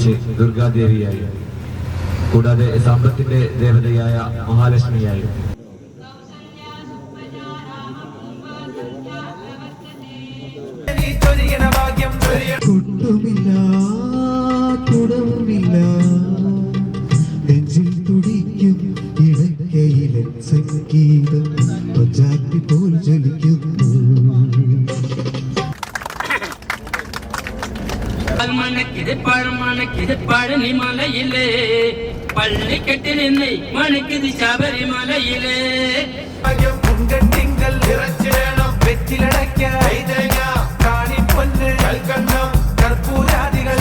ജനിച്ച് ദുർഗാദേവിയായി, കൂടാതെ സമ്പത്തിന്റെ ദേവതയായ മഹാലക്ഷ്മിയായി. കുട്ടുമില്ല കുടവുമില്ല, നെഞ്ചിൽ തുടിക്കും ഇടയ്ക്കയിലെ സംഗീതം പഞ്ചാബി പോൽ ജ്വലിക്കുന്നു. மணக்குது பழமணக்குது பழனிமலையிலே, பள்ளிக்கட்டில் என்னை மணக்குது சபரிமலையிலே. திங்கள் இறைச்சி வேணும், வெற்றிலடைக்க காணி பொண்ணு கல்கண்டம் கற்பூராதிகள்